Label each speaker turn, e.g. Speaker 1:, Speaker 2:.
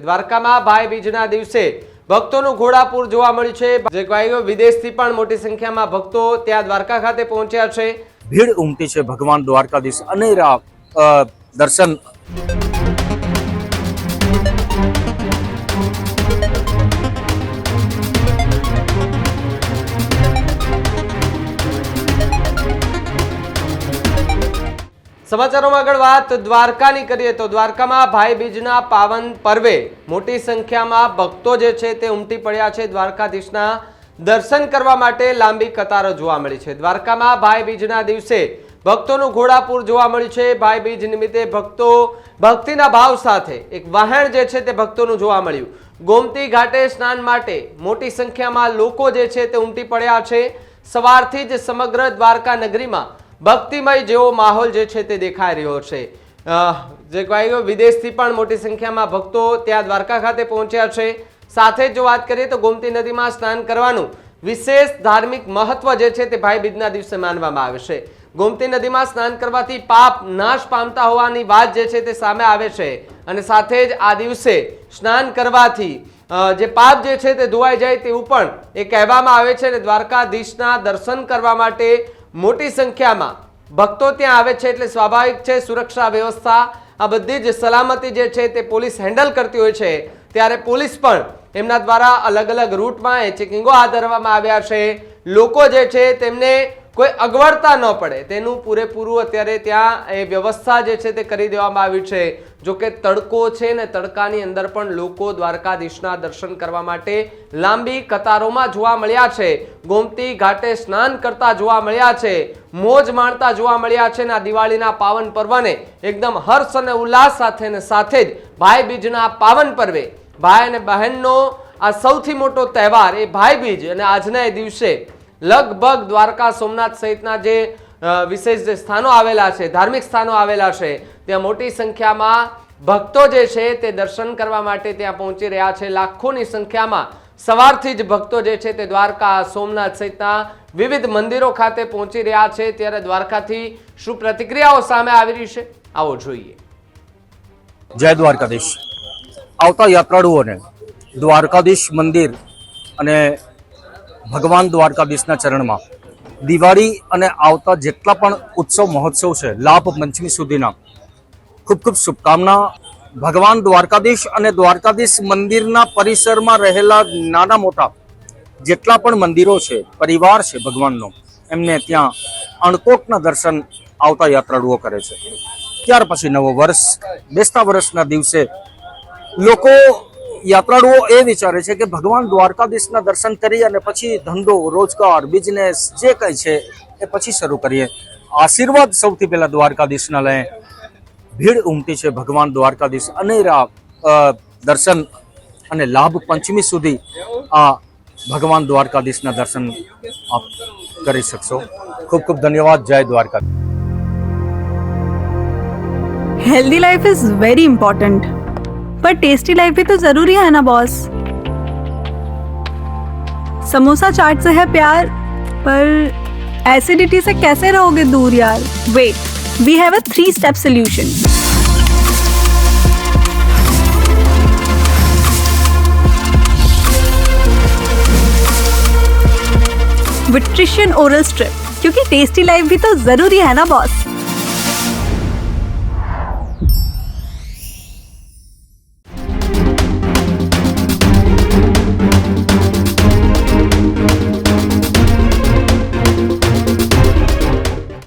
Speaker 1: દ્વારકામાં ભાઈ બીજના દિવસે ભક્તોનું ઘોડાપૂર જોવા મળ્યું છે। જે કહેવાય વિદેશથી પણ મોટી સંખ્યામાં ભક્તો ત્યાં દ્વારકા ખાતે પહોંચ્યા છે।
Speaker 2: ભીડ ઉમટી છે ભગવાન દ્વારકાધીશ અનેરા દર્શન।
Speaker 1: સમાચારોમાં આગળ વાત દ્વારકાની કરીએ તો દ્વારકામાં ભાઈ બીજના પાવન પર્વે મોટી સંખ્યામાં ભક્તો જે છે તે ઉમટી પડ્યા છે। દ્વારકાધીશના દર્શન કરવા માટે લાંબી કતારો જોવા મળી છે। દ્વારકામાં ભાઈ બીજના દિવસે ભક્તોનું ઘોડાપૂર જોવા મળ્યું છે। ભાઈ બીજ નિમિત્તે ભક્તો ભક્તિના ભાવ સાથે એક વહેણ જે છે તે ભક્તોનું જોવા મળ્યું। ગોમતી ઘાટે સ્નાન માટે મોટી સંખ્યામાં લોકો જે છે તે ઉમટી પડ્યા છે। સવારથી જ સમગ્ર દ્વારકા નગરીમાં ભક્તિમય જેવો માહોલ જે છે તે દેખાઈ રહ્યો છે। જે કહેવાય વિદેશથી પણ મોટી સંખ્યામાં ભક્તો ત્યાં દ્વારકા ખાતે પહોંચ્યા છે। સાથે જો વાત કરીએ તો ગોમતી નદીમાં સ્નાન કરવાનું વિશેષ ધાર્મિક મહત્વ જે છે તે ભાઈ બીજના દિવસે માનવામાં આવે છે। ગોમતી નદીમાં સ્નાન કરવાથી પાપ નાશ પામતા હોવાની વાત જે છે તે સામે આવે છે અને સાથે જ આ દિવસે સ્નાન કરવાથી જે પાપ જે છે તે ધોવાઈ જાય તેવું પણ એ કહેવામાં આવે છે। અને દ્વારકાધીશના દર્શન કરવા માટે મોટી સંખ્યામાં ભક્તો ત્યાં આવે છે એટલે સ્વાભાવિક છે સુરક્ષા વ્યવસ્થા આ બધી જ સલામતી જે છે તે પોલીસ હેન્ડલ કરતી હોય છે। ત્યારે પોલીસ પણ એમના દ્વારા અલગ અલગ રૂટમાં ચેકિંગો હાથ ધરવામાં આવ્યા છે। લોકો જે છે તેમને કોઈ અગવડતા ન પડે તેનું પૂરેપૂરું અત્યારે ત્યાં એ વ્યવસ્થા જે છે તે કરી દેવામાં આવી છે। જો કે તડકો છે ને તડકાની અંદર પણ લોકો દ્વારકાધીશના દર્શન કરવા માટે લાંબી કતારોમાં જોવા મળ્યા છે। ગોમતી ઘાટે સ્નાન કરતા જોવા મળ્યા છે, મોજ માણતા જોવા મળ્યા છે। આ દિવાળીના પાવન પર્વને એકદમ હર્ષ અને ઉલ્લાસ સાથે જ ભાઈ બીજના પાવન પર્વે ભાઈ અને બહેનનો આ સૌથી મોટો તહેવાર એ ભાઈ બીજ અને આજના એ દિવસે લગભગ દ્વારકા સોમનાથ સહિતના જે વિશેષ જે સ્થાનો આવેલા છે, ધાર્મિક સ્થાનો આવેલા છે, ત્યાં મોટી સંખ્યામાં ભક્તો જે છે તે દર્શન કરવા માટે ત્યાં પહોંચી રહ્યા છે। લાખોની સંખ્યામાં સવારથી જ ભક્તો જે છે તે દ્વારકા સોમનાથ સહિતના વિવિધ મંદિરો ખાતે પહોંચી રહ્યા છે। ત્યારે દ્વારકાથી શું પ્રતિક્રિયાઓ સામે આવી રહી છે આવો જોઈએ।
Speaker 2: જય દ્વારકાધીશ। આવતા યાત્રાળુઓને દ્વારકાધીશ મંદિર અને ભગવાન દ્વારકાધીશના ચરણમાં દિવાળી અને આવતા જેટલા પણ ઉત્સવ મહોત્સવ છે લાભ પંચમી સુધીના ખૂબ ખૂબ શુભકામના। ભગવાન દ્વારકાધીશ અને દ્વારકાધીશ મંદિરના પરિસરમાં રહેલા નાના મોટા જેટલા પણ મંદિરો છે, પરિવાર છે ભગવાનનો, એમને ત્યાં અણકોટના દર્શન આવતા યાત્રાળુઓ કરે છે। ત્યાર પછી નવો વર્ષ બેસતા વર્ષના દિવસે લોકો યાત્રાળુઓ એ વિચારે છે કે ભગવાન દ્વારકાધીશના દર્શન કરી અને પછી ધંધો રોજગાર બિઝનેસ જે કંઈ છે એ પછી શરૂ કરીએ। આશીર્વાદ સૌથી પહેલા દ્વારકાધીશના લઈએ। ભીડ ઉમટી છે ભગવાન દ્વારકાધીશ અનેરા દર્શન અને લાભ પંચમી સુધી આ ભગવાન દ્વારકાધીશના દર્શન આપ કરી શકશો। ખૂબ ખૂબ ધન્યવાદ। જય Dwarkadhish.
Speaker 3: Healthy life is very important पर टेस्टी लाइफ भी तो जरूरी है ना बॉस। समोसा चाट से है प्यार पर एसिडिटी से कैसे रहोगे दूर यार। Wait, we have a 3-step solution। विट्रिशियन ओरल स्ट्रिप, क्योंकि टेस्टी लाइफ भी तो जरूरी है ना बॉस।